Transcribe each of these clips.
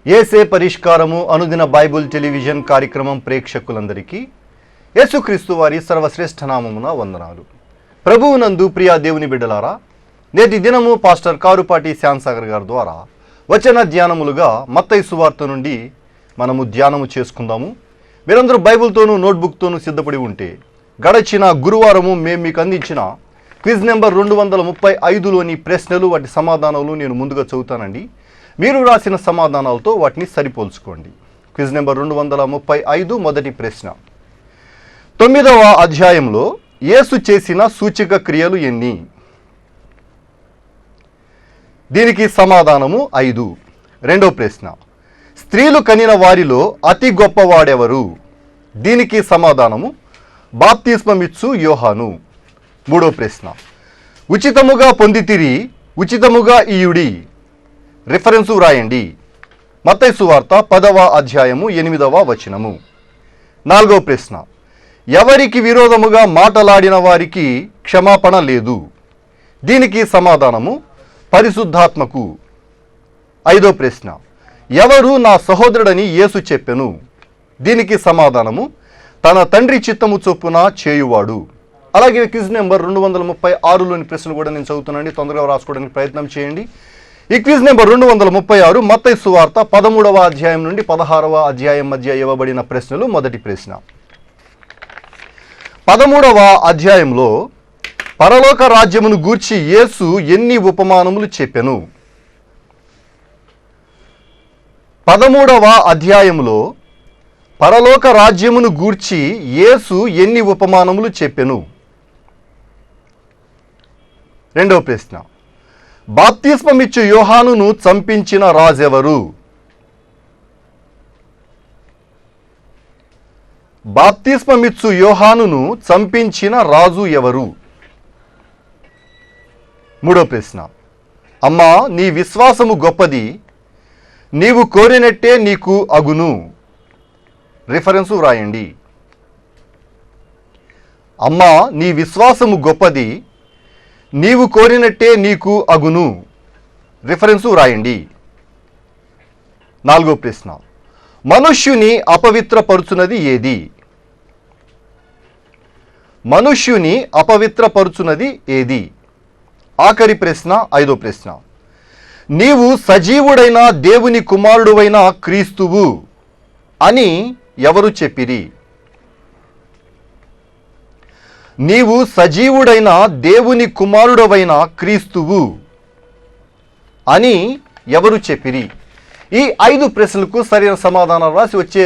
ఏసే పరిష్కారము అనుదిన Bible television కార్యక్రమం ప్రేక్షకులందరికీ యేసుక్రీస్తు వారి సర్వశ్రేష్ఠ నామమున వందనాలు. ప్రభువునందు ప్రియా దేవుని బిడ్డలారా, నేటి దినము పాస్టర్ కారుపాటి శ్యాంసాగర్ గారి ద్వారా వచన ధ్యానములుగా మత్తయి సువార్త నుండి మనము ధ్యానము చేసుకుందాము. మీరందరూ బైబిల్తోనూ నోట్బుక్తోనూ సిద్ధపడి ఉంటే గడచిన గురువారము మేము మీకు అందించిన క్విజ్ నెంబర్ 235లోని ప్రశ్నలు, వాటి సమాధానాలు నేను ముందుగా చదువుతానండి. మీరు రాసిన సమాధానాలతో వాటిని సరిపోల్చుకోండి. క్విజ్ నెంబర్ 235 మొదటి ప్రశ్న. 9వ అధ్యాయంలో యేసు చేసిన సూచక క్రియలు ఎన్ని? దీనికి సమాధానము 5. రెండో ప్రశ్న. స్త్రీలు కనిన వారిలో అతి గొప్పవాడెవరు? దీనికి సమాధానము బాప్తిస్మమిచ్చు యోహాను. మూడో ప్రశ్న. ఉచితముగా పొందితిరి, ఉచితముగా ఇయుడి. రిఫరెన్సు రాయండి. మత్తయి సువార్త 10వ అధ్యాయము 8వ వచనము. నాలుగో ప్రశ్న. ఎవరికి విరోధముగా మాటలాడిన వారికి క్షమాపణ లేదు. దీనికి సమాధానము పరిశుద్ధాత్మకు. ఐదో ప్రశ్న. ఎవరు నా సహోదరుడని యేసు చెప్పెను? దీనికి సమాధానము తన తండ్రి చిత్తము చొప్పున చేయువాడు. అలాగే క్విజ్ నెంబర్ 236లోని ప్రశ్నలు కూడా నేను చదువుతున్నానండి, తొందరగా రాసుకోవడానికి ప్రయత్నం చేయండి. ఈ క్విజ్ నెంబర్ 236 మత్తయి సువార్త 13వ అధ్యాయం నుండి 16వ అధ్యాయం మధ్య ఇవ్వబడిన ప్రశ్నలు. మొదటి ప్రశ్న. 13వ అధ్యాయంలో పరలోక రాజ్యమును గూర్చి యేసు ఎన్ని ఉపమానములు చెప్పెను? 13వ అధ్యాయంలో పరలోక రాజ్యమును గూర్చి యేసు ఎన్ని ఉపమానములు చెప్పెను? రెండవ ప్రశ్న. బాప్తిస్మమిచ్చు యోహానును చంపించిన రాజెవరు? బాప్తిస్మమిచ్చు యోహానును చంపించిన రాజు ఎవరు? మూడో ప్రశ్న. అమ్మా, నీ విశ్వాసము గొప్పది, నీవు కోరినట్టే నీకు అగును. రిఫరెన్సు రాయండి. అమ్మా, నీ విశ్వాసము గొప్పది, నీవు కోరినట్టే నీకు అగును. రిఫరెన్సు రాయండి. నాలుగో ప్రశ్న. మనుష్యుని అపవిత్రపరుచున్నది ఏది? మనుష్యుని అపవిత్రపరుచున్నది ఏది? ఆఖరి ప్రశ్న, ఐదో ప్రశ్న. నీవు సజీవుడైన దేవుని కుమారుడువైన క్రీస్తువు అని ఎవరు చెప్పిరి? నీవు సజీవుడైన దేవుని కుమారుడవైన క్రీస్తువు అని ఎవరు చెప్పిరి? ఈ 5 ప్రశ్నలకు సరైన సమాధానాలు రాసి వచ్చే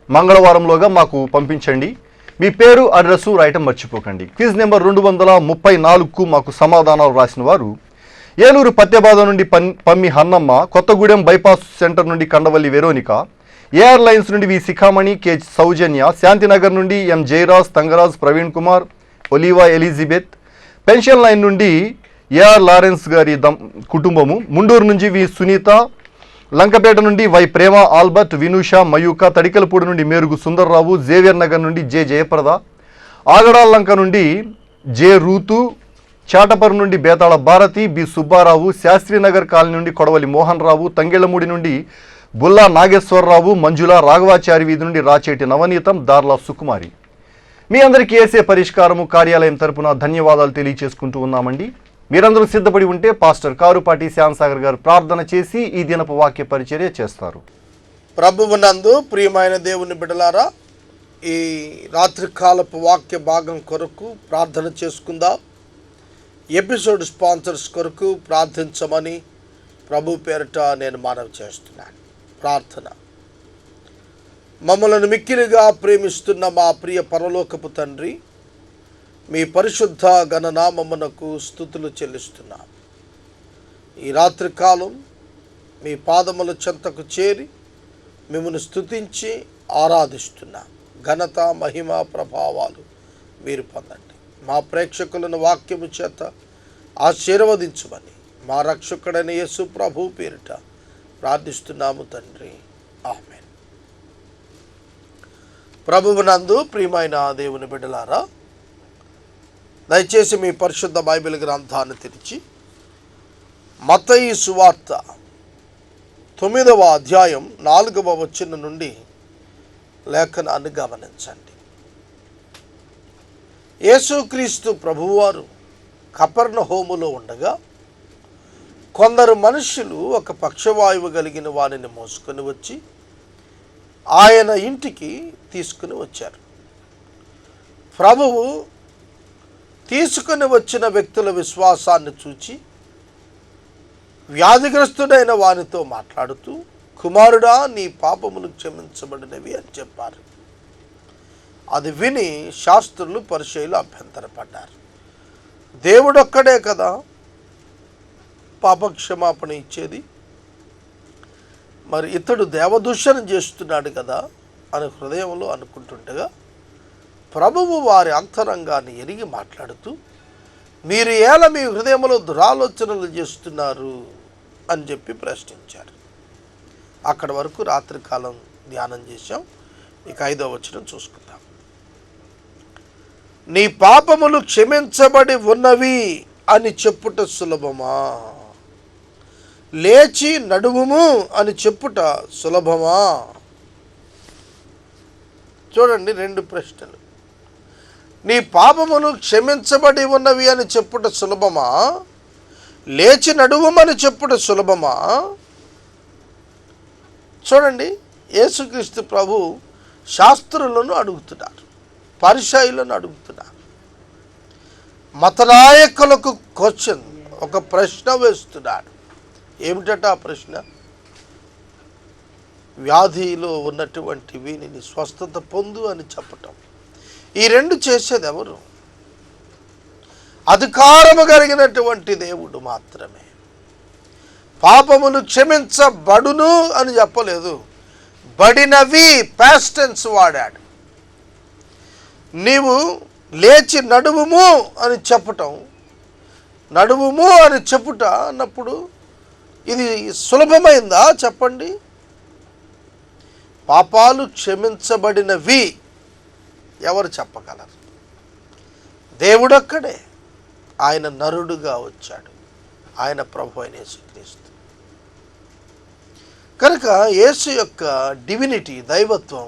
మంగళవారంలోగా మాకు పంపించండి. మీ పేరు, అడ్రస్సు రాయటం మర్చిపోకండి. క్విజ్ నెంబర్ 234కు మాకు సమాధానాలు రాసిన వారు ఏలూరు పత్యబాద నుండి పమ్మి హన్నమ్మ, కొత్తగూడెం బైపాస్ సెంటర్ నుండి కండవల్లి వెరోనిక, ఏఆర్ లైన్స్ నుండి వి శిఖామణి, కె సౌజన్య, శాంతినగర్ నుండి M Jayaraj, Thangaraj, Praveen Kumar, Oliva Elizabeth, pension line నుండి ఏఆర్ లారెన్స్ గారి కుటుంబము, ముండూరు నుంచి వి సునీత, లంకపేట నుండి వై ప్రేమ, ఆల్బర్ట్, వినూష, మయూక, తడికలపూడి నుండి మేరుగు సుందర్రావు, జేవియర్ నగర్ నుండి జె జయప్రద, ఆగడాలంక నుండి జె రూతు, చాటపరు నుండి బేతాళ భారతి, బి సుబ్బారావు, శాస్త్రీనగర్ కాలనీ నుండి కొడవలి మోహన్ రావు, తంగెళ్లమూడి నుండి బుల్లా నాగేశ్వరరావు, మంజుల, రాఘవాచారి వీధి నుండి రాచేటి నవనీతం, దార్లా సుకుమారి. మీ అందరికీ ఏసే పరిష్కారము కార్యాలయం తరపున ధన్యవాదాలు తెలియచేసుకుంటూ ఉన్నామండి. మీరందరూ సిద్ధపడి ఉంటే పాస్టర్ కారుపాటి శ్యాంసాగర్ గారు ప్రార్థన చేసి ఈ దినపు వాక్య పరిచర్య చేస్తారు. ప్రభువునందు ప్రియమైన దేవుని బిడ్డలారా, ఈ రాత్రికాలపు వాక్య భాగం కొరకు ప్రార్థన చేసుకుందాం. ఎపిసోడ్ స్పాన్సర్స్ కొరకు ప్రార్థించమని ప్రభు పేరిట నేను మనవి చేస్తున్నాను. ప్రార్థన. మమ్మలను మిక్కిలిగా ప్రేమిస్తున్న మా ప్రియ పరలోకపు తండ్రి, మీ పరిశుద్ధ ఘననామమునకు స్తుతులు చెల్లిస్తున్నాం. ఈ రాత్రికాలం మీ పాదముల చెంతకు చేరి మిమ్మల్ని స్తుతించి ఆరాధిస్తున్నాం. ఘనత, మహిమ, ప్రభావాలు మీరు పొందండి. మా ప్రేక్షకులను వాక్యము చేత ఆశీర్వదించమని మా రక్షకుడైన యేసు ప్రభు పేరిట ప్రార్థిస్తున్నాము తండ్రి. ఆమేన్. ప్రభువునందు ప్రియమైన దేవుని బిడ్డలారా, దయచేసి మీ పరిశుద్ధ బైబిల్ గ్రంథాన్ని తెరిచి మత్తయి సువార్త 9వ అధ్యాయం 4వ వచనం నుండి లేఖనాన్ని గమనించండి. యేసుక్రీస్తు ప్రభువారు కపెర్నహూములో ఉండగా కొందరు మనుషులు ఒక పక్షవాయువు కలిగిన వారిని మోసుకొని వచ్చి ఆయన ఇంటికి తీసుకుని వచ్చారు. ప్రభువు తీసుకుని వచ్చిన వ్యక్తుల విశ్వాసాన్ని చూచి వ్యాధిగ్రస్తుడైన వానితో మాట్లాడుతూ, కుమారుడా, నీ పాపములు క్షమించబడినవి అని చెప్పారు. అది విని శాస్త్రులు పరిచయులు అభ్యంతరపడ్డారు. దేవుడొక్కడే కదా పాపక్షమాపణ ఇచ్చేది, మరి ఇతడు దేవదూషణ చేస్తున్నాడు కదా అని హృదయంలో అనుకుంటుండగా ప్రభువు వారి అంతరంగాన్ని ఎరిగి మాట్లాడుతూ, మీరు ఎలా మీ హృదయంలో దురాలోచనలు చేస్తున్నారు అని చెప్పి ప్రశ్నించారు. అక్కడి వరకు రాత్రికాలం ధ్యానం చేశాం. ఇక 5వ వచనం చూసుకుందాం. నీ పాపములు క్షమించబడి ఉన్నవి అని చెప్పుట సులభమా, లేచి నడువుము అని చెప్పుట సులభమా? చూడండి, 2 ప్రశ్నలు. నీ పాపములు క్షమించబడి ఉన్నవి అని చెప్పుట సులభమా, లేచి నడువుమని చెప్పుట సులభమా? చూడండి, యేసుక్రీస్తు ప్రభు శాస్త్రులను అడుగుతున్నారు, పరిసయ్యులను అడుగుతున్నారు. మతనాయకులకు క్వశ్చన్, ఒక ప్రశ్న వేస్తున్నాడు. ఏమిటట ఆ ప్రశ్న? వ్యాధిలో ఉన్నటువంటి వీనిని స్వస్థత పొందు అని చెప్పటం. ఈ 2 చేసేది ఎవరు? అధికారము కలిగినటువంటి దేవుడు మాత్రమే. పాపములు క్షమించబడును అని చెప్పలేదు, బడినవి పాస్ట్ టెన్స్ వాడాడు. నీవు లేచి నడువుము అని చెప్పటం, నడువుము అని చెప్పుట అన్నప్పుడు ఇది సులభమైందా చెప్పండి? పాపాలు క్షమించబడినవి ఎవరు చెప్పగలరు? దేవుడొక్కడే. ఆయన నరుడుగా వచ్చాడు, ఆయన ప్రభు అయిన యేసుక్రీస్తు. కనుక యేసు యొక్క డివినిటీ, దైవత్వం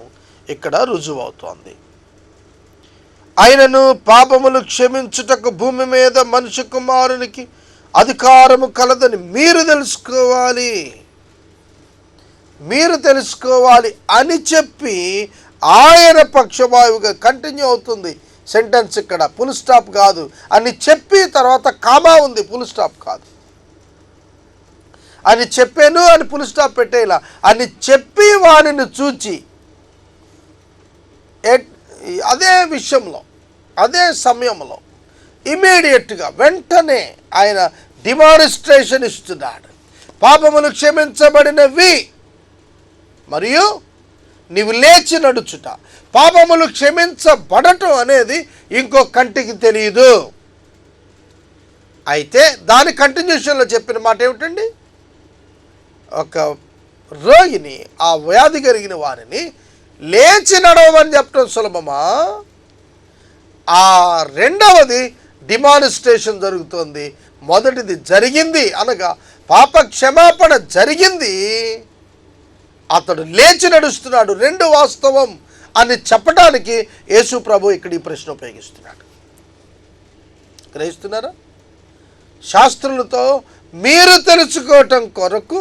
ఇక్కడ రుజువవుతోంది. ఆయనను పాపములు క్షమించుటకు భూమి మీద మనుష్య కుమారునికి అధికారము కలదని మీరు తెలుసుకోవాలి అని చెప్పి ఆయన పక్షవాయువుగా కంటిన్యూ అవుతుంది సెంటెన్స్. ఇక్కడ ఫుల్ స్టాప్ కాదు అని చెప్పి తర్వాత కామా ఉంది, ఫుల్ స్టాప్ కాదు. అని చెప్పాను అని ఫుల్ స్టాప్ పెట్టేలా అని చెప్పి వారిని చూచి అదే విషయంలో, అదే సమయంలో ఇమీడియట్గా వెంటనే ఆయన డిమాన్స్ట్రేషన్ ఇస్తున్నాడు. పాపములు క్షమించబడినవి మరియు నీవు లేచి నడుచుట. పాపములు క్షమించబడటం అనేది ఇంకో కంటికి తెలియదు. అయితే దాని కంటిన్యూషన్లో చెప్పిన మాట ఏమిటండి? ఒక రోగిని, ఆ వ్యాధి కలిగిన వారిని లేచి నడవమని చెప్పడం సులభమా? ఆ రెండవది డిమాన్స్ట్రేషన్ జరుగుతుంది. మొదటిది జరిగింది అనగా పాప క్షమాపణ జరిగింది, అతడు లేచి నడుస్తున్నాడు, 2 వాస్తవం అని చెప్పడానికి యేసు ప్రభు ఇక్కడ ఈ ప్రశ్న ఉపయోగిస్తున్నాడు. గ్రహిస్తున్నారా? శాస్త్రులతో మీరు తెలుసుకోవటం కొరకు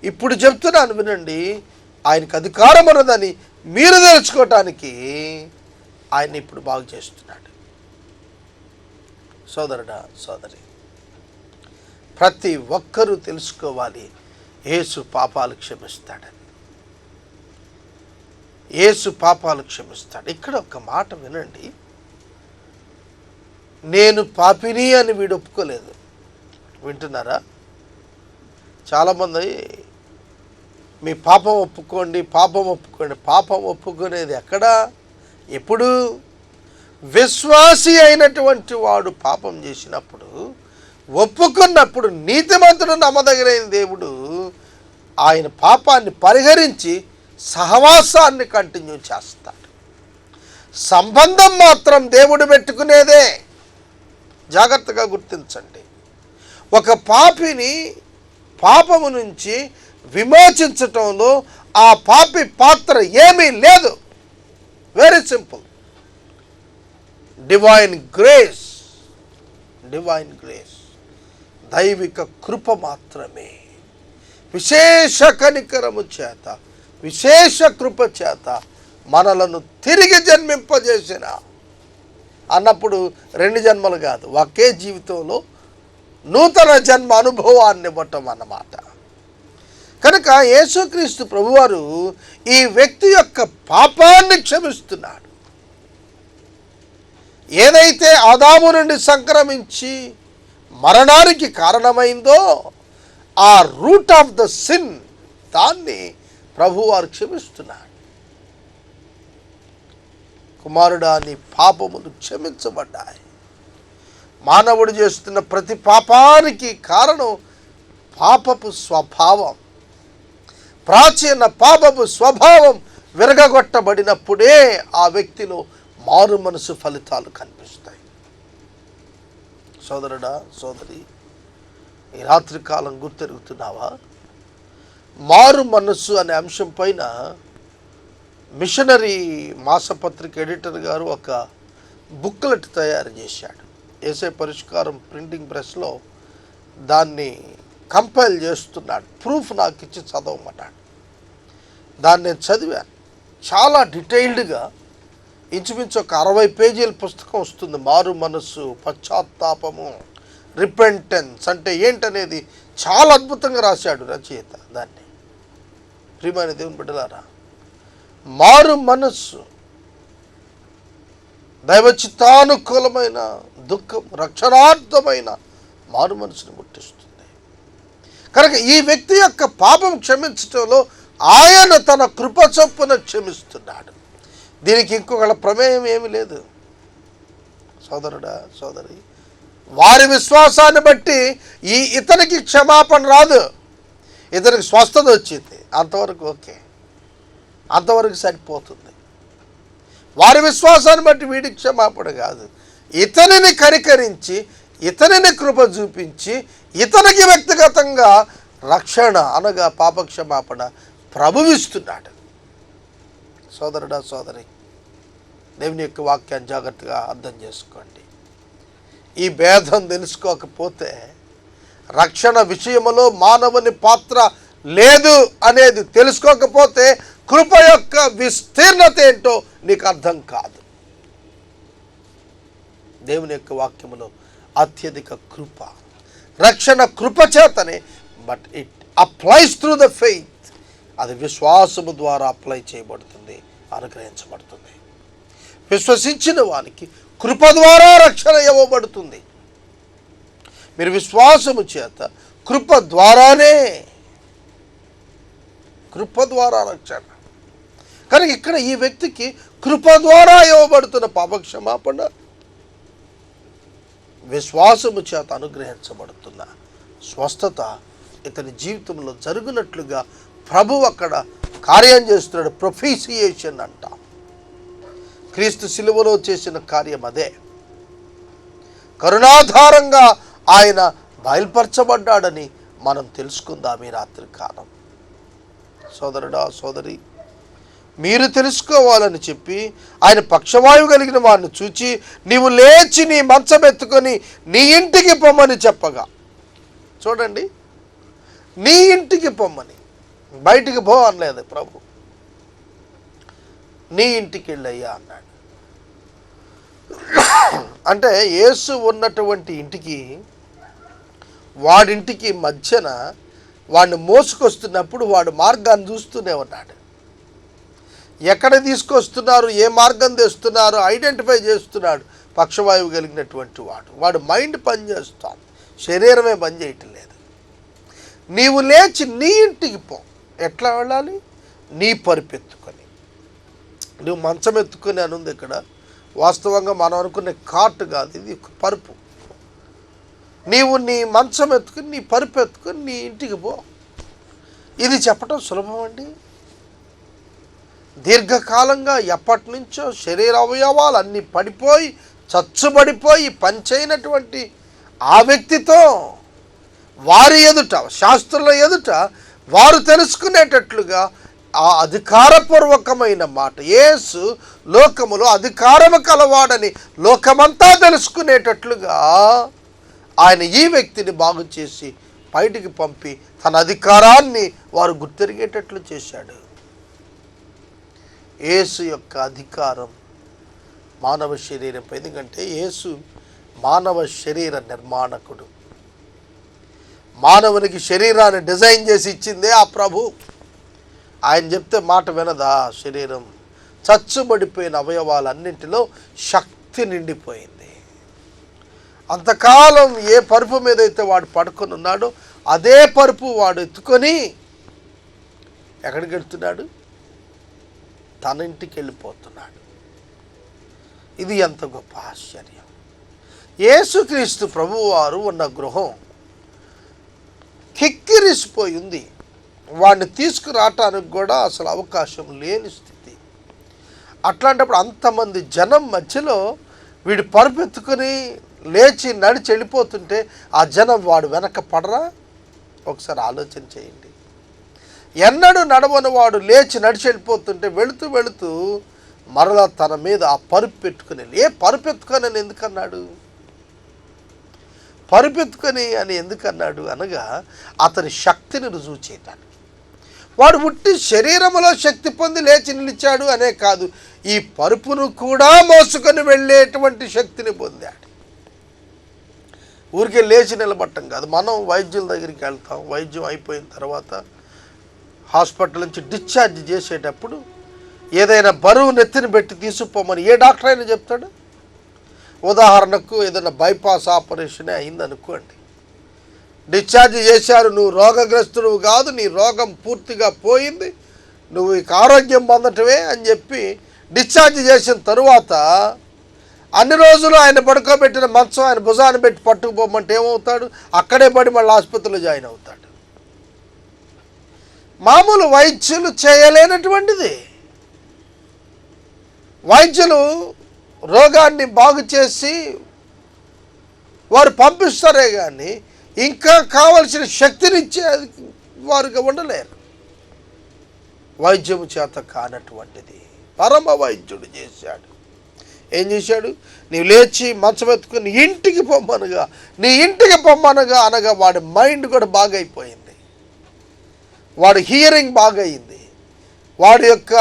ఇప్పుడు చెప్తున్నాను వినండి. ఆయనకు అధికారం ఉన్నదని మీరు తెలుసుకోవటానికి ఆయన ఇప్పుడు బాగు చేస్తున్నాడు. సోదరుడా, సోదరి, ప్రతి ఒక్కరూ తెలుసుకోవాలి యేసు పాపాలు క్షమిస్తాడని. యేసు పాపాలు క్షమిస్తాడు. ఇక్కడ ఒక మాట వినండి. నేను పాపిని అని వీడు ఒప్పుకోలేదు. వింటున్నారా? చాలామంది మీ పాపం ఒప్పుకోండి, పాపం ఒప్పుకోండి. పాపం ఒప్పుకునేది ఎక్కడా? ఎప్పుడు? విశ్వాసి అయినటువంటి వాడు పాపం చేసినప్పుడు, ఒప్పుకున్నప్పుడు నీతిమంతుడు నమ్మదగిన దేవుడు ఆయన పాపాన్ని పరిహరించి సహవాసాన్ని కంటిన్యూ చేస్తాడు. సంబంధం మాత్రం దేవుడు పెట్టుకునేదే. జాగ్రత్తగా గుర్తించండి. ఒక పాపిని పాపము నుంచి విమోచించటంలో ఆ పాపి పాత్ర ఏమీ లేదు. Very simple. Divine grace, divine grace, దైవిక కృప మాత్రమే. విశేష కనికరము చేత, విశేష కృప చేత మనలను తిరిగి జన్మింపజేసిన అన్నప్పుడు 2 జన్మలు కాదు, ఒకే జీవితంలో నూతన జన్మ అనుభవాన్ని ఇవ్వటం అన్నమాట. కనుక యేసుక్రీస్తు ప్రభువారు ఈ వ్యక్తి యొక్క పాపాన్ని క్షమిస్తున్నాడు. ఏదైతే ఆదాము నుండి సంక్రమించి మరణానికి కారణమైందో ఆ రూట్ ఆఫ్ ద సిన్, దాన్ని ప్రభువారు క్షమిస్తున్నాడు. కుమారుడా, నీ పాపములు క్షమించబడ్డాయి. మానవుడు చేస్తున్న ప్రతి పాపానికి కారణం పాపపు స్వభావం. ప్రాచీన పాపపు స్వభావం విరగగొట్టబడినప్పుడే ఆ వ్యక్తిలో మారు మనసు ఫలితాలు కనిపిస్తాయి. సోదరుడా, సోదరి, ఈ రాత్రి కాలం గుర్తెరుగుతున్నావా? మారు మనస్సు అనే అంశం పైన మిషనరీ మాసపత్రిక ఎడిటర్ గారు ఒక బుక్లెట్ తయారు చేశాడు. ఏసే పరిష్కారం ప్రింటింగ్ ప్రెస్లో దాన్ని కంపైల్ చేస్తున్నాడు. ప్రూఫ్ నాకు ఇచ్చి చదవమన్నాడు. దాన్ని నేను చదివాను. చాలా డీటెయిల్డ్గా ఇంచుమించు ఒక 60 పేజీల పుస్తకం వస్తుంది. మారు మనస్సు, పశ్చాత్తాపము, రిపెంటెన్స్ అంటే ఏంటనేది చాలా అద్భుతంగా రాశాడు రచయిత. దాన్ని ప్రియమైన దేవుని బిడ్డలారా, మారు మనస్సు దైవచిత్తానుకూలమైన దుఃఖం, రక్షణార్థమైన మారు మనసును ముట్టిస్తుంది. కనుక ఈ వ్యక్తి యొక్క పాపం క్షమించటంలో ఆయన తన కృప చొప్పున క్షమిస్తున్నాడు. దీనికి ఇంకొకళ్ళ ప్రమేయం ఏమీ లేదు. సోదరుడా, సోదరి, వారి విశ్వాసాన్ని బట్టి ఇతనికి క్షమాపణ రాదు, ఇతనికి స్వస్థత వచ్చింది, అంతవరకు ఓకే, అంతవరకు సరిపోతుంది. వారి విశ్వాసాన్ని బట్టి వీడికి క్షమాపణ కాదు, ఇతనిని కనికరించి, ఇతనిని కృప చూపించి, ఇతనికి వ్యక్తిగతంగా రక్షణ అనగా పాపక్షమాపణ ప్రభువిస్తున్నాడు. సోదరుడా, సోదరి, దేవుని యొక్క వాక్యాన్ని జాగ్రత్తగా అర్థం చేసుకోండి. ఈ భేదం తెలుసుకోకపోతే, రక్షణ విషయంలో మానవుని పాత్ర లేదు అనేది తెలుసుకోకపోతే కృప యొక్క విస్తీర్ణత ఏంటో నీకు అర్థం కాదు. దేవుని యొక్క వాక్యములో అత్యధిక కృప, రక్షణ కృప చేతనే, but it applies through the faith. అది విశ్వాసము ద్వారా అప్లై చేయబడుతుంది, అనుగ్రహించబడుతుంది. విశ్వసించిన వానికి కృప ద్వారా రక్షణ ఇవ్వబడుతుంది. మీరు విశ్వాసము చేత కృప ద్వారానే, కృప ద్వారా రక్షణ. కానీ ఇక్కడ ఈ వ్యక్తికి కృప ద్వారా ఇవ్వబడుతున్న పాపక్షమాపణ విశ్వాసము చేత అనుగ్రహించబడుతున్న స్వస్థత ఇతని జీవితంలో జరుగునట్లుగా ప్రభు అక్కడ కార్యం చేస్తున్నాడు. ప్రొఫిసియేషన్ అంట. క్రీస్తు శిలువలో చేసిన కార్యం అదే. కరుణాధారంగా ఆయన బయలుపరచబడ్డాడని మనం తెలుసుకుందాం ఈ రాత్రి కాలం. సోదరుడా, సోదరి, మీరు తెలుసుకోవాలని చెప్పి ఆయన పక్షవాయువు కలిగిన వారిని చూచి, నీవు లేచి నీ మంచం ఎత్తుకొని నీ ఇంటికి పొమ్మని చెప్పగా, చూడండి, నీ ఇంటికి పొమ్మని, బయటికి పో అనలేదు ప్రభు, నీ ఇంటికి వెళ్ళయ్యా అన్నాడు. అంటే యేసు ఉన్నటువంటి ఇంటికి వాడింటికి మధ్యన వాడిని మోసుకొస్తున్నప్పుడు వాడు మార్గాన్ని చూస్తూనే ఉన్నాడు. ఎక్కడ తీసుకొస్తున్నారు, ఏ మార్గం తెస్తున్నారు ఐడెంటిఫై చేస్తున్నాడు. పక్షవాయువు కలిగినటువంటి వాడు మైండ్ పనిచేస్తాను, శరీరమే పని చేయటం లేదు. నీవు లేచి నీ ఇంటికి పో. ఎట్లా వెళ్ళాలి? నీ పరుపెత్తుకొని. నువ్వు మంచం ఎత్తుకొని అని ఉంది ఇక్కడ. వాస్తవంగా మనం అనుకునే కాట్ కాదు, ఇది పరుపు. నీవు నీ మంచం ఎత్తుకొని, నీ పరుపు ఎత్తుకొని నీ ఇంటికి పో. ఇది చెప్పటం సులభం అండి. దీర్ఘకాలంగా ఎప్పటి నుంచో శరీర అవయవాలు అన్నీ పడిపోయి చచ్చుబడిపోయి పనిచేయనటువంటి ఆ వ్యక్తితో వారి ఎదుట, శాస్త్రుల ఎదుట వారు తెలుసుకునేటట్లుగా ఆ అధికారపూర్వకమైన మాట, యేసు లోకములో అధికారము కలవాడని లోకమంతా తెలుసుకునేటట్లుగా ఆయన ఈ వ్యక్తిని బాగు చేసి బయటికి పంపి తన అధికారాన్ని వారు గుర్తెరిగేటట్లు చేశాడు. యేసు యొక్క అధికారం మానవ శరీరంపై, ఎందుకంటే యేసు మానవ శరీర నిర్మాణకుడు. మానవునికి శరీరాన్ని డిజైన్ చేసి ఇచ్చిందే ఆ ప్రభు. ఆయన చెప్తే మాట వినదా శరీరం? చచ్చుబడిపోయిన అవయవాలన్నింటిలో శక్తి నిండిపోయింది. అంతకాలం ఏ పరుపు మీద అయితే వాడు పడుకొని ఉన్నాడో అదే పరుపు వాడు ఎత్తుకొని ఎక్కడికి వెళ్తున్నాడు? తన ఇంటికి వెళ్ళిపోతున్నాడు. ఇది ఎంత గొప్ప ఆశ్చర్యం! యేసుక్రీస్తు ప్రభువారు ఉన్న గృహం కిక్కిరిసిపోయి ఉంది. వాడిని తీసుకురావటానికి కూడా అసలు అవకాశం లేని స్థితి. అట్లాంటప్పుడు అంతమంది జనం మధ్యలో వీడు పరుపెత్తుకొని లేచి నడిచి వెళ్ళిపోతుంటే ఆ జనం వాడు వెనక పడరా? ఒకసారి ఆలోచన చేయండి. ఎన్నడూ నడవని వాడు లేచి నడిచి వెళ్ళిపోతుంటే వెళుతూ వెళుతూ మరలా తన మీద ఆ పరుపు పెట్టుకుని, పరుపెత్తుకొని అని ఎందుకన్నాడు? పరుపెత్తుకొని అని ఎందుకన్నాడు అనగా అతని శక్తిని రుజువు చేయటానికి. వాడు ఉట్టి శరీరంలో శక్తి పొంది లేచి నిలిచాడు అనే కాదు, ఈ పరుపును కూడా మోసుకొని వెళ్ళేటువంటి శక్తిని పొందాడు. ఊరికే లేచి నిలబట్టం కాదు. మనం వైద్యుల దగ్గరికి వెళ్తాం, వైద్యం అయిపోయిన తర్వాత హాస్పిటల్ నుంచి డిశ్చార్జ్ చేసేటప్పుడు ఏదైనా బరువు నెత్తిని పెట్టి తీసుకుపోమని ఏ డాక్టర్ అయినా చెప్తాడు? ఉదాహరణకు ఏదైనా బైపాస్ ఆపరేషనే అయిందనుకోండి, డిశ్చార్జ్ చేశారు, నువ్వు రోగగ్రస్తుడు కాదు, నీ రోగం పూర్తిగా పోయింది, నువ్వు ఇక ఆరోగ్యం పొందటమే అని చెప్పి డిశ్చార్జ్ చేసిన తరువాత అన్ని రోజులు ఆయన పడుకోబెట్టిన మంచం ఆయన భుజాన్ని పెట్టి పట్టుకుపోమంటే ఏమవుతాడు? అక్కడే పడి మళ్ళీ ఆసుపత్రిలో జాయిన్ అవుతాడు. మామూలు వైద్యులు చేయలేనటువంటిది. వైద్యులు రోగాన్ని బాగు చేసి వారు పంపిస్తారే కానీ ఇంకా కావలసిన శక్తినిచ్చే వారుగా ఉండలేరు. వైద్యము చేత కానటువంటిది పరమ వైద్యుడు చేశాడు. ఏం చేశాడు? నీవు లేచి మంచం ఎత్తుకుని ఇంటికి పొమ్మనగా, నీ ఇంటికి పొమ్మనగా అనగా వాడి మైండ్ కూడా బాగైపోయింది, వాడి హియరింగ్ బాగయింది, వాడి యొక్క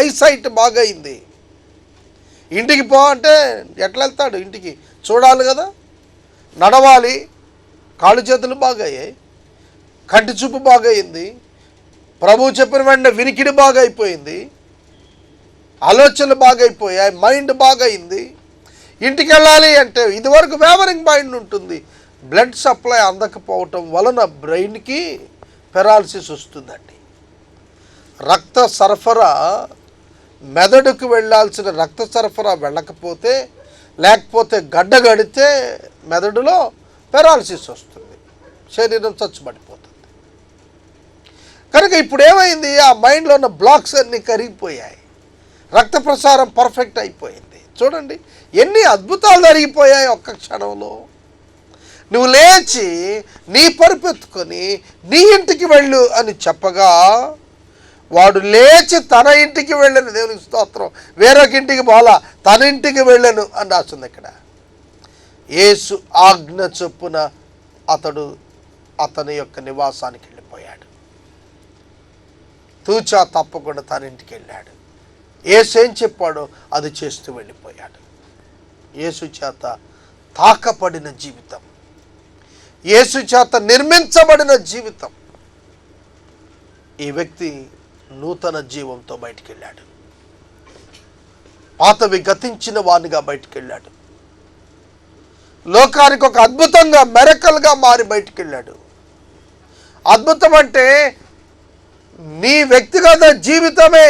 ఐసైట్ బాగయింది. ఇంటికి పో అంటే ఎట్లా వెళ్తాడు? ఇంటికి చూడాలి కదా, నడవాలి, కాళ్ళు చేతులు బాగయ్యాయి, కంటి చూపు బాగయింది, ప్రభువు చెప్పిన వెంటనే వినికిడి బాగైపోయింది, ఆలోచనలు బాగైపోయాయి, మైండ్ బాగయింది. ఇంటికి వెళ్ళాలి అంటే ఇదివరకు వేవరింగ్ మైండ్ ఉంటుంది, బ్లడ్ సప్లై అందకపోవటం వలన బ్రెయిన్కి పెరాలసిస్ వస్తుందండి. రక్త సరఫరా మెదడుకు వెళ్ళాల్సిన రక్త సరఫరా వెళ్ళకపోతే, లేకపోతే గడ్డ గడితే మెదడులో పెరాలసిస్ వస్తుంది, శరీరం చచ్చుబడిపోతుంది. కనుక ఇప్పుడు ఏమైంది? ఆ మైండ్లో ఉన్న బ్లాక్స్ అన్నీ కరిగిపోయాయి, రక్త ప్రసారం పర్ఫెక్ట్ అయిపోయింది. చూడండి ఎన్ని అద్భుతాలు జరిగిపోయాయి ఒక్క క్షణంలో. నువ్వు లేచి నీ పరుపెత్తుకొని నీ ఇంటికి వెళ్ళు అని చెప్పగా వాడు లేచి తన ఇంటికి వెళ్ళను. దేవునికి స్తోత్రం. వేరొక ఇంటికి పోలా, తన ఇంటికి వెళ్ళను అని రాస్తుంది ఇక్కడ. యేసు ఆజ్ఞ చొప్పున అతని యొక్క నివాసానికి వెళ్ళిపోయాడు. తూచా తప్పకుండా తన ఇంటికి వెళ్ళాడు. యేసు ఏం చెప్పాడో అది చేస్తూ వెళ్ళిపోయాడు. యేసు చేత తాకపడిన జీవితం, యేసు చేత నిర్మించబడిన జీవితం. ఈ వ్యక్తి నూతన జీవంతో బయటికి వెళ్ళాడు. పాతవి గతించిన వానిగా బయటికి వెళ్ళాడు. లోకానికి ఒక అద్భుతంగా, మెరకల్గా మారి బయటికి వెళ్ళాడు. అద్భుతం అంటే నీ వ్యక్తిగత జీవితమే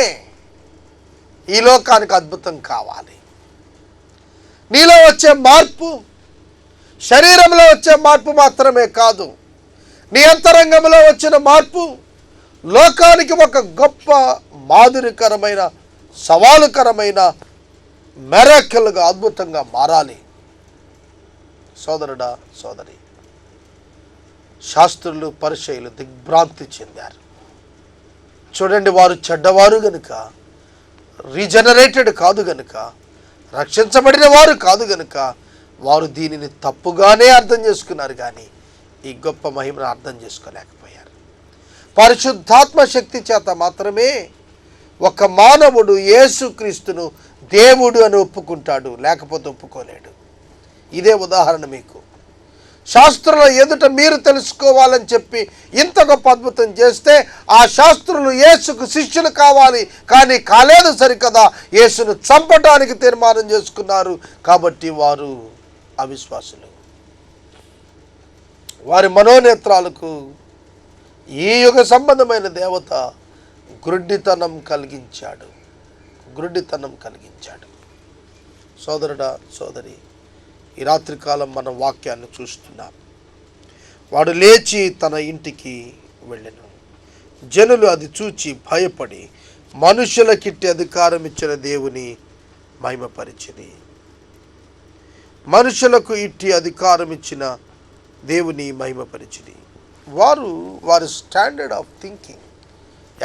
ఈ లోకానికి అద్భుతం కావాలి. నీలో వచ్చే మార్పు శరీరంలో వచ్చే మార్పు మాత్రమే కాదు, నీ అంతరంగంలో వచ్చిన మార్పు లోకానికి ఒక గొప్ప మాదిరికరమైన, సవాలుకరమైన, మెరకల్గా, అద్భుతంగా మారాలి. సోదరుడా, సోదరి, శాస్త్రులు పరిచయులు దిగ్భ్రాంతి చెందారు. చూడండి, వారు చెడ్డవారు గనుక, రీజనరేటెడ్ కాదు గనుక, రక్షించబడిన వారు కాదు గనుక వారు దీనిని తప్పుగానే అర్థం చేసుకున్నారు, కానీ ఈ గొప్ప మహిమను అర్థం చేసుకోలేకపోయారు. పరిశుద్ధాత్మ శక్తి చేత మాత్రమే ఒక మానవుడు యేసుక్రీస్తును దేవుడు అని ఒప్పుకుంటాడు, లేకపోతే ఒప్పుకోలేడు. ఇదే ఉదాహరణ మీకు. శాస్త్రుల ఎదుట మీరు తెలుసుకోవాలని చెప్పి ఇంత గొప్ప అద్భుతం చేస్తే ఆ శాస్త్రులు యేసుకు శిష్యులు కావాలి, కానీ కాలేదు సరికదా, యేసును చంపడానికి తీర్మానం చేసుకున్నారు. కాబట్టి వారు అవిశ్వాసులు. వారి మనోనేత్రాలకు ఈ యుగ సంబంధమైన దేవత గుడ్డితనం కలిగించాడు. సోదరుడా, సోదరి, ఈ రాత్రికాలం మనం వాక్యాన్ని చూస్తున్నాం. వాడు లేచి తన ఇంటికి వెళ్ళెను. జనులు అది చూచి భయపడి మనుషులకిట్టి అధికారం ఇచ్చిన దేవుని మహిమపరిచిరి. మనుషులకు ఇట్టి అధికారం ఇచ్చిన దేవుని మహిమపరిచిరి. వారి స్టాండర్డ్ ఆఫ్ థింకింగ్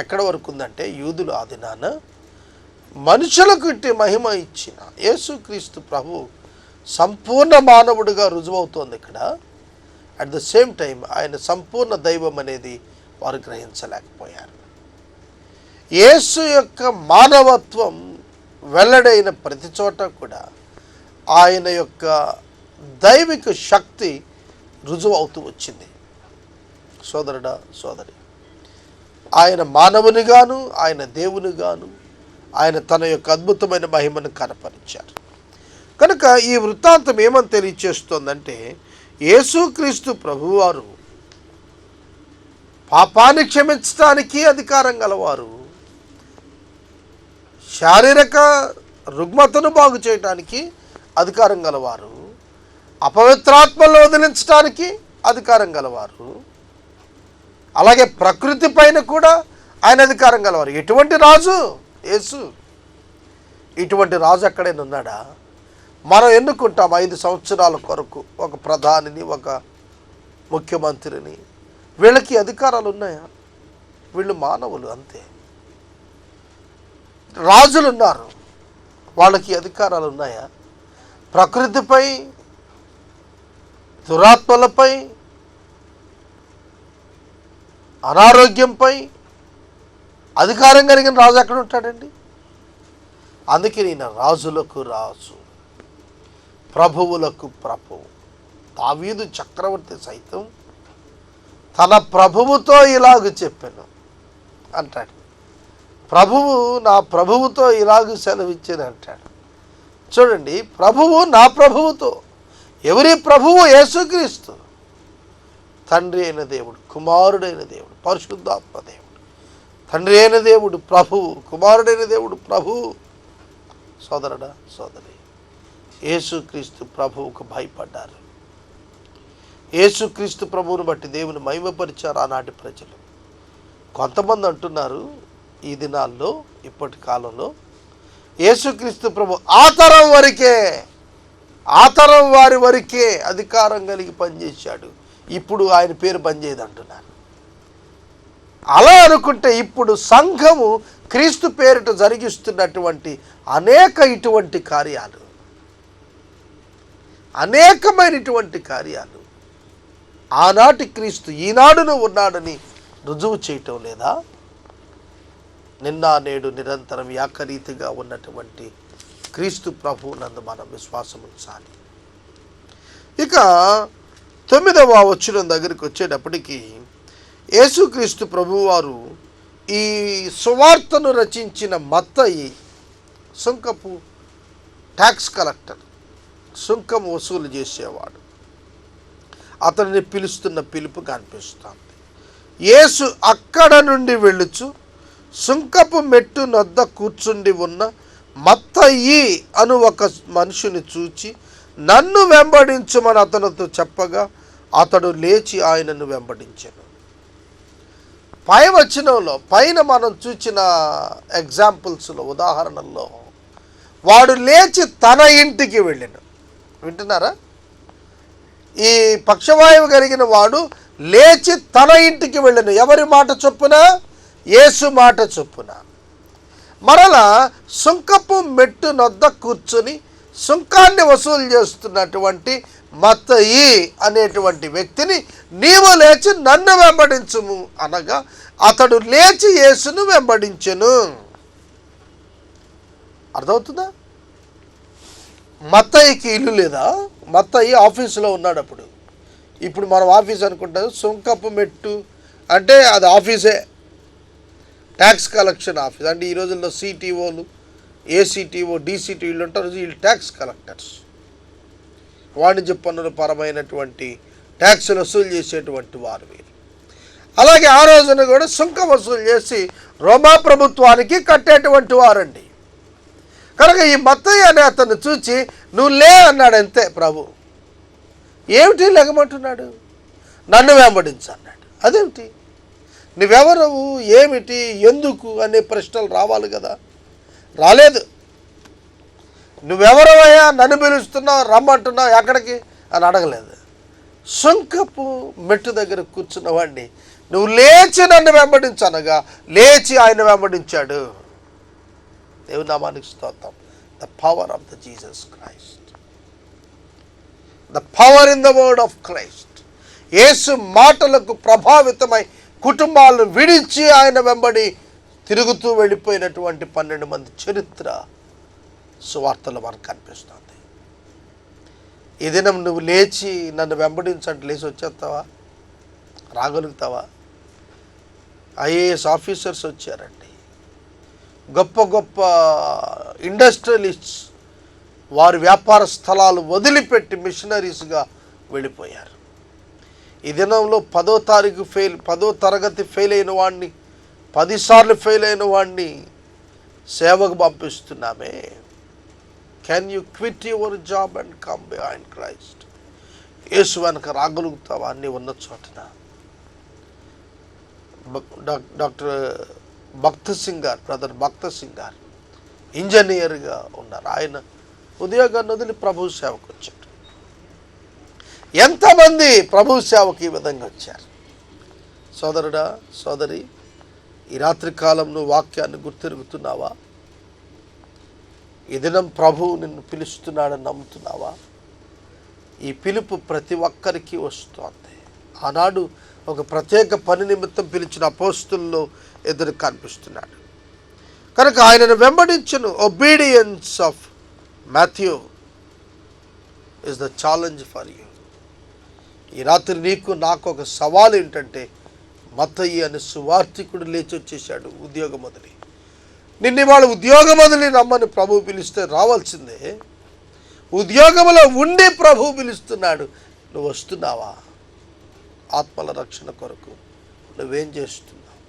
ఎక్కడ వరకు ఉందంటే, యూదులు ఆ దినాన మనుషులకు ఇట్టి మహిమ ఇచ్చిన యేసుక్రీస్తు ప్రభు సంపూర్ణ మానవుడిగా రుజువవుతోంది ఇక్కడ. అట్ ద సేమ్ టైం ఆయన సంపూర్ణ దైవం అనేది వారు గ్రహించలేకపోయారు. యేసు యొక్క మానవత్వం వెల్లడైన ప్రతి చోట కూడా ఆయన యొక్క దైవిక శక్తి రుజువు అవుతూ వచ్చింది. సోదరుడా, సోదరి, ఆయన మానవునిగాను, ఆయన దేవునిగాను ఆయన తన యొక్క అద్భుతమైన మహిమను కనపరిచారు. కనుక ఈ వృత్తాంతం ఏమని తెలియచేస్తోందంటే, యేసుక్రీస్తు ప్రభువారు పాపాన్ని క్షమించడానికి అధికారం గలవారు, శారీరక రుగ్మతను బాగు చేయటానికి అధికారం గలవారు, అపవిత్రాత్మలో వదిలించడానికి అధికారం గలవారు, అలాగే ప్రకృతి పైన కూడా ఆయన అధికారం గలవారు. ఎటువంటి రాజు యేసు? ఇటువంటి రాజు ఎక్కడైనా ఉన్నాడా? మనం ఎన్నుకుంటాం 5 సంవత్సరాల కొరకు ఒక ప్రధానిని, ఒక ముఖ్యమంత్రిని. వీళ్ళకి అధికారాలు ఉన్నాయా? వీళ్ళు మానవులు అంతే. రాజులు ఉన్నారు, వాళ్ళకి అధికారాలు ఉన్నాయా? ప్రకృతిపై, దురాత్మలపై, అనారోగ్యంపై అధికారం కలిగిన రాజు ఎక్కడ ఉంటాడండి? అందుకే ఈయన రాజులకు రాజు, ప్రభువులకు ప్రభువు. దావీదు చక్రవర్తి సైతం తన ప్రభువుతో ఇలాగ చెప్పాను అంటాడు. ప్రభువు నా ప్రభువుతో ఇలాగ సెలవిచ్చాను అంటాడు. చూడండి, ప్రభువు నా ప్రభువుతో. ఎవరి ప్రభువు? యేసుక్రీస్తు. తండ్రి అయిన దేవుడు, కుమారుడైన దేవుడు, పరిశుద్ధాత్మ దేవుడు. తండ్రి అయిన దేవుడు ప్రభువు, కుమారుడైన దేవుడు ప్రభువు. సోదరుడా, సోదరి, యేసుక్రీస్తు ప్రభువుకు భయపడ్డారు. యేసుక్రీస్తు ప్రభువును బట్టి దేవుని మహిమపరిచారు ఆనాటి ప్రజలు. కొంతమంది అంటున్నారు ఈ దినాల్లో, ఇప్పటి కాలంలో, యేసుక్రీస్తు ప్రభు ఆ తరం వారి వరకే అధికారం కలిగి పనిచేశాడు, ఇప్పుడు ఆయన పేరు పనిచేయదు అంటున్నారు. అలా అనుకుంటే ఇప్పుడు సంఘము క్రీస్తు పేరిట జరిగిస్తున్నటువంటి ఇటువంటి కార్యాలు, అనేకమైనటువంటి కార్యాలు ఆనాటి క్రీస్తు ఈనాడును ఉన్నాడని రుజువు చేయటం లేదా? నిన్న నేడు నిరంతరం ఏకరీతిగా ఉన్నటువంటి క్రీస్తు ప్రభువు నందు మనం విశ్వాసం ఉంచాలి. ఇక 9వ వచనం దగ్గరికి వచ్చేటప్పటికి యేసుక్రీస్తు ప్రభువారు ఈ సువార్తను రచించిన మత్తయి సుంకపు ట్యాక్స్ కలెక్టర్, సుంకం వసూలు చేసేవాడు. అతనిని పిలుస్తున్న పిలుపు కనిపిస్తుంది. యేసు అక్కడ నుండి వెళ్ళుచు సుంకపు మెట్టు నొద్ద కూర్చుండి ఉన్న మత్తయి అను ఒక మనుషుని చూచి నన్ను వెంబడించుమని అతనితో చెప్పగా అతడు లేచి ఆయనను వెంబడించాను. పై వచనంలో పైన మనం చూసిన ఎగ్జాంపుల్స్లో, ఉదాహరణల్లో, వాడు లేచి తన ఇంటికి వెళ్ళాను. వింటున్నారా? ఈ పక్షవాయువు కలిగిన వాడు లేచి తన ఇంటికి వెళ్ళను. ఎవరి మాట చొప్పున? యేసు మాట చొప్పున. మరలా సుంకపు మెట్టు నొద్ద కూర్చుని సుంకాన్ని వసూలు చేస్తున్నటువంటి మత్తయి అనేటువంటి వ్యక్తిని, నీవు లేచి నన్ను వెంబడించుము అనగా అతడు లేచి యేసును వెంబడించెను. అర్థమవుతుందా? మత్తయికి ఇల్లు లేదా? మత్తయి ఆఫీసులో ఉన్నాడు అప్పుడు. ఇప్పుడు మనం ఆఫీస్ అనుకుంటాం. సుంకపు మెట్టు అంటే అది ఆఫీసే, ట్యాక్స్ కలెక్షన్ ఆఫీస్. అంటే ఈ రోజుల్లో సిటీఓలు, ఏసీటీఓ, డీసీటీ వీళ్ళు ఉంటారు, వీళ్ళు ట్యాక్స్ కలెక్టర్స్. వాణిజ్య పన్నుల పరమైనటువంటి ట్యాక్సులు వసూలు చేసేటువంటి వారు వీరు. అలాగే ఆ రోజున కూడా సుంకం వసూలు చేసి రోమా ప్రభుత్వానికి కట్టేటువంటి వారండి. కనుక ఈ మత్తయి అనే అతన్ని చూచి నువ్వు లే అన్నాడు అంతే ప్రభు. ఏమిటి లెగమంటున్నాడు? నన్ను వెంబడించు అన్నాడు. అదేమిటి? నువ్వెవరవు, ఏమిటి, ఎందుకు అనే ప్రశ్నలు రావాలి కదా. రాలేదు. నువ్వెవరవయ్యా, నన్ను పిలుస్తున్నావు, రమ్మంటున్నావు, ఎక్కడికి అని అడగలేదు. సుంకపు మెట్టు దగ్గర కూర్చున్న వాడిని నువ్వు లేచి నన్ను వెంబడించు అనగా లేచి ఆయన వెంబడించాడు. దేవుని నామానికి స్తోత్రం. The power of the Jesus Christ, the power in the word of Christ. Yesu మాటలకు ప్రభావితమై కుటుంబాలను విడిచి ఆయన వెంబడి తిరుగుతూ వెళ్ళిపోయినటువంటి 12 మంది చరిత్ర సువార్తలో మనకు కనిపిస్తుంది. ఈ దినం నువ్వు లేచి నన్ను వెంబడించంటే లేచి వచ్చేస్తావా? రాగలుగుతావా? ఐఏఎస్ ఆఫీసర్స్ వచ్చారండి, గొప్ప గొప్ప ఇండస్ట్రియలిస్ట్స్ వారి వ్యాపార స్థలాలు వదిలిపెట్టి మిషనరీస్గా వెళ్ళిపోయారు. ఈ దినంలో 10వ తరగతి ఫెయిల్ అయిన వాడిని, 10 సార్లు ఫెయిల్ అయిన వాడిని సేవకు పంపిస్తున్నామే. Can you quit your job and come behind Christ? Yesu వెనక రాగలుగుతావా? అన్నీ ఉన్న చోటన. డాక్టర్ భక్త సింగ్ గారు, బ్రదర్ భక్త సింగ్ గారు ఇంజనీర్గా ఉన్నారు. ఆయన ఉద్యోగాన్ని వదిలి ప్రభు సేవకు వచ్చారు. ఎంతమంది ప్రభు సేవకు ఈ విధంగా వచ్చారు? సోదరుడా, సోదరి, ఈ రాత్రి కాలం నువ్వు వాక్యాన్ని గుర్తిరుగుతున్నావా? ఈ దినం ప్రభువు నిన్ను పిలుస్తున్నాడని నమ్ముతున్నావా? ఈ పిలుపు ప్రతి ఒక్కరికి వస్తోంది. ఆనాడు ఒక ప్రత్యేక పని నిమిత్తం పిలిచిన అపోస్తుల్లో ఎదురు కనిపిస్తున్నాడు. కనుక ఆయనను వెంబడించును. Obedience of Matthew is the challenge for you. ఈ రాత్రి నీకు నాకు ఒక సవాల్ ఏంటంటే, మత్తయి అనే సువార్థికుడు లేచి వచ్చేసాడు ఉద్యోగం వదిలి. నిన్ను వాళ్ళు ఉద్యోగం వదిలి రమ్మని ప్రభువు పిలిస్తే రావాల్సిందే. ఉద్యోగంలో ఉండి ప్రభువు పిలుస్తున్నాడు. నువ్వు వస్తున్నావా? ఆత్మల రక్షణ కొరకు నువ్వేం చేస్తున్నావు?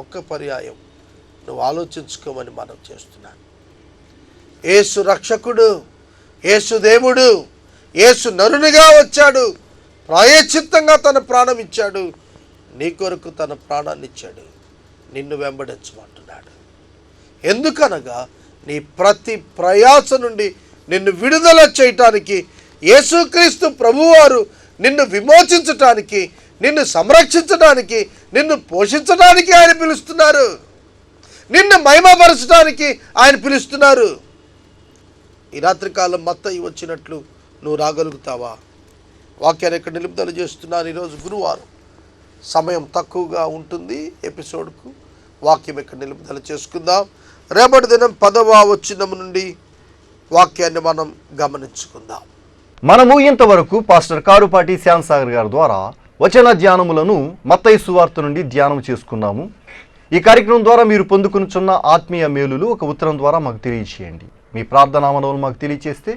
ఒక్క పర్యాయం నువ్వు ఆలోచించుకోమని మనం చేస్తున్నాను. యేసు రక్షకుడు, యేసు దేవుడు, యేసు నరునిగా వచ్చాడు, ప్రాయశ్చిత్తంగా తన ప్రాణం ఇచ్చాడు, నీ కొరకు తన ప్రాణాన్ని ఇచ్చాడు. నిన్ను వెంబడించమంటున్నాడు. ఎందుకనగా నీ ప్రతి ప్రయాస నుండి నిన్ను విడుదల చేయటానికి, యేసుక్రీస్తు ప్రభువారు నిన్ను విమోచించటానికి, నిన్ను సంరక్షించడానికి, నిన్ను పోషించడానికి ఆయన పిలుస్తున్నారు. నిన్ను మహిమపరచడానికి ఆయన పిలుస్తున్నారు. ఈ రాత్రికాలం మత్తయి వచ్చినట్లు నువ్వు రాగలుగుతావా? వాక్యాన్ని ఇక్కడ నిలుపుదల చేస్తున్నాను. ఈరోజు గురువారం, సమయం తక్కువగా ఉంటుంది ఎపిసోడ్కు. వాక్యం ఇక్కడ నిలుపుదల చేసుకుందాం. రేపటి దినం 10వ వచనం నుండి వాక్యాన్ని మనం గమనించుకుందాం. మనము ఇంతవరకు పాస్టర్ కారుపాటి శ్యామ్ సాగర్ గారి ద్వారా వచన ధ్యానములను మత్తయి సువార్త నుండి ధ్యానం చేసుకున్నాము. ఈ కార్యక్రమం ద్వారా మీరు పొందుకునుచున్న ఆత్మీయ మేలులు ఒక ఉత్తరం ద్వారా మాకు తెలియచేయండి. మీ ప్రార్థనా మనవులు మాకు తెలియచేస్తే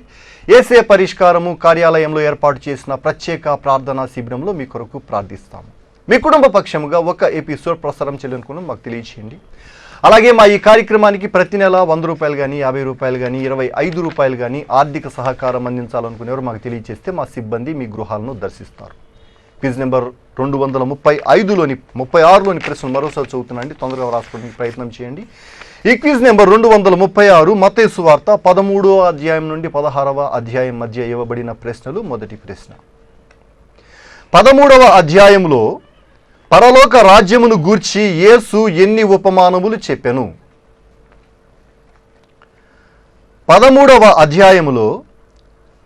యేసే పరిష్కారము కార్యాలయంలో ఏర్పాటు చేసిన ప్రత్యేక ప్రార్థనా శిబిరంలో మీ కొరకు ప్రార్థిస్తాము. మీ కుటుంబ పక్షముగా ఒక ఎపిసోడ్ ప్రసారం చేయాలనుకున్నాం మాకు తెలియచేయండి. అలాగే మా ఈ కార్యక్రమానికి ప్రతి నెల 100 రూపాయలు కానీ, 50 రూపాయలు కానీ, 25 రూపాయలు కానీ ఆర్థిక సహకారం అందించాలనుకునేవారు మాకు తెలియచేస్తే మా సిబ్బంది మీ గృహాలను దర్శిస్తారు. క్విజ్ నెంబర్ 235లోని 36లోని ప్రశ్న మరోసారి చదువుతున్నాండి, తొందరగా రాసుకోవడానికి ప్రయత్నం చేయండి. ఈ క్విజ్ నెంబర్ 236 మత్తయి సువార్త 13వ అధ్యాయం నుండి 16వ అధ్యాయం మధ్య ఇవ్వబడిన ప్రశ్నలు. మొదటి ప్రశ్న, 13వ అధ్యాయంలో పరలోక రాజ్యమును గూర్చి యేసు ఎన్ని ఉపమానములు చెప్పెను? 13వ అధ్యాయములో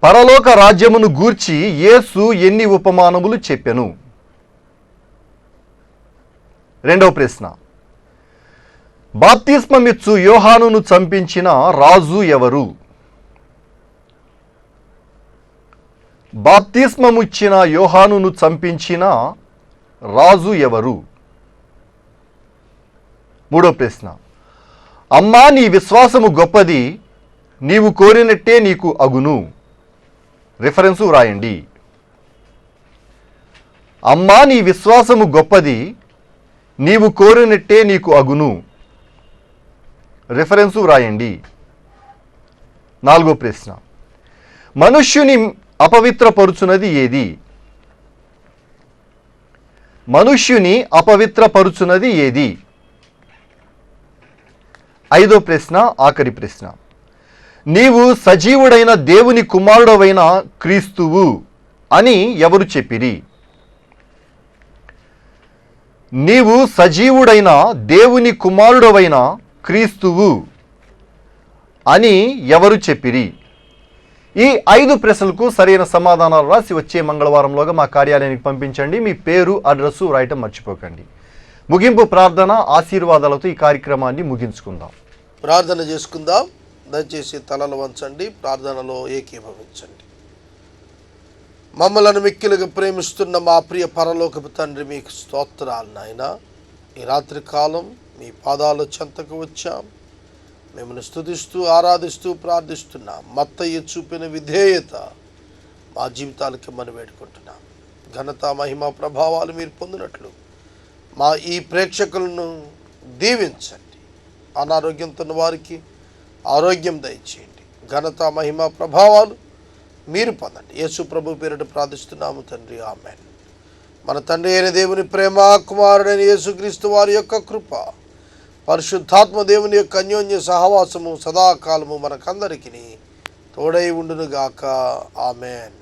పరలోక రాజ్యమును గూర్చి యేసు ఎన్ని ఉపమానములు చెప్పెను? రెండవ ప్రశ్న, బాప్తిస్మమిచ్చు యోహానును చంపించిన రాజు ఎవరు? బాప్తిస్మమిచ్చిన యోహానును చంపించిన రాజు ఎవరు? మూడో ప్రశ్న, అమ్మా నీ విశ్వాసము గొప్పది, నీవు కోరినట్టే నీకు అగును. రిఫరెన్సు వ్రాయండి. అమ్మా నీ విశ్వాసము గొప్పది, నీవు కోరినట్టే నీకు అగును. రిఫరెన్సు వ్రాయండి. నాలుగో ప్రశ్న, మనుష్యుని అపవిత్రపరుచున్నది ఏది? మనుష్యుని అపవిత్రపరుచున్నది ఏది? ఐదో ప్రశ్న, ఆఖరి ప్రశ్న, నీవు సజీవుడైన దేవుని కుమారుడవైన క్రీస్తువు అని ఎవరు చెప్పిరి? నీవు సజీవుడైన దేవుని కుమారుడవైన క్రీస్తువు అని ఎవరు చెప్పిరి? ఈ 5 ప్రశ్నలకు సరైన సమాధానాలు రాసి వచ్చే మంగళవారంలోగా మా కార్యాలయానికి పంపించండి. మీ పేరు, అడ్రస్సు రాయటం మర్చిపోకండి. ముగింపు ప్రార్థన ఆశీర్వాదాలతో ఈ కార్యక్రమాన్ని ముగించుకుందాం. ప్రార్థన చేసుకుందాం. దయచేసి తలలు వంచండి, ప్రార్థనలో ఏకీభవించండి. మమ్మలను మిక్కిలుగా ప్రేమిస్తున్న మా ప్రియ పరలోకపు తండ్రి, మీకు స్తోత్రాలు నాయనా. ఈ రాత్రి కాలం మీ పాదాల చెంతకు వచ్చాం. మిమ్మల్ని స్తుతిస్తూ ఆరాధిస్తూ ప్రార్థిస్తున్నాం. మత్తయ్య చూపిన విధేయత మా జీవితాలకి మనం వేడుకుంటున్నాం. ఘనత, మహిమ, ప్రభావాలు మీరు పొందినట్లు మా ఈ ప్రేక్షకులను దీవించండి. అనారోగ్యంతో ఉన్న వారికి ఆరోగ్యం దయచేయండి. ఘనత, మహిమ, ప్రభావాలు మీరు పొందండి. యేసు ప్రభు పేరిట ప్రార్థిస్తున్నాము తండ్రి, ఆమేన్. మన తండ్రి అయిన దేవుని ప్రేమ, కుమారుడైన యేసుక్రీస్తు వారి యొక్క కృప, పరిశుద్ధాత్మ దేవుని యొక్క అన్యోన్య సహవాసము సదాకాలము మనకందరికీ తోడై ఉండునుగాక. ఆమేన్.